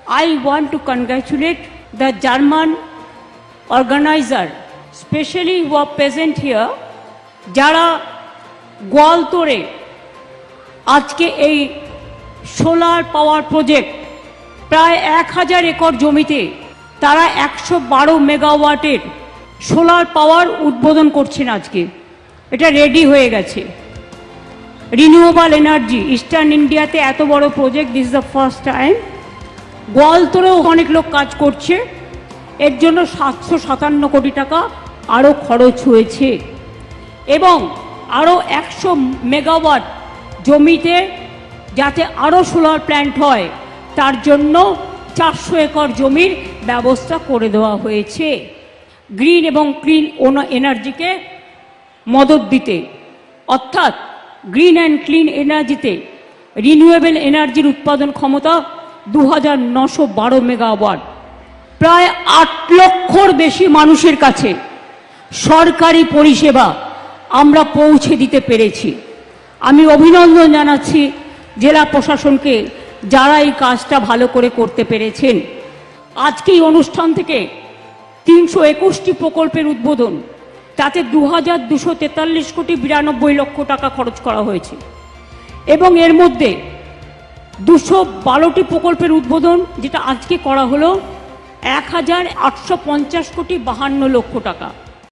I want to congratulate the German organizer, especially who are present here, যারা গোয়ালতোড়ে আজকে এই solar power project প্রায় 1000 acre জমিতে তারা 112 মেগাওয়াটের সোলার পাওয়ার উদ্বোধন করছেন। আজকে এটা রেডি হয়ে গেছে। রিনিউয়েবল এনার্জি ইস্টার্ন ইন্ডিয়াতে এত বড় project, this is the first time. গোয়ালতোড়েও অনেক লোক কাজ করছে। এর জন্য 757 কোটি টাকা আরও খরচ হয়েছে এবং আরও 100 মেগাওয়াট জমিতে যাতে আরও সোলার প্ল্যান্ট হয় তার জন্য 400 একর জমির ব্যবস্থা করে দেওয়া হয়েছে গ্রিন এবং ক্লিন এনার্জিকে মদত দিতে। অর্থাৎ গ্রিন অ্যান্ড ক্লিন এনার্জিতে রিনিউয়েবল এনার্জির উৎপাদন ক্ষমতা 2912 মেগাওয়াট। প্রায় 8 লক্ষর বেশি মানুষের কাছে সরকারি পরিষেবা আমরা পৌঁছে দিতে পেরেছি। আমি অভিনন্দন জানাচ্ছি জেলা প্রশাসনকে, যারা এই কাজটা ভালো করে করতে পেরেছেন। আজকে এই অনুষ্ঠান থেকে 321টি প্রকল্পের উদ্বোধন, তাতে 2243 কোটি 92 লক্ষ টাকা খরচ করা হয়েছে এবং এর মধ্যে 212টি প্রকল্পের উদ্বোধন যেটা আজকে করা হলো 1850 কোটি 52 লক্ষ টাকা।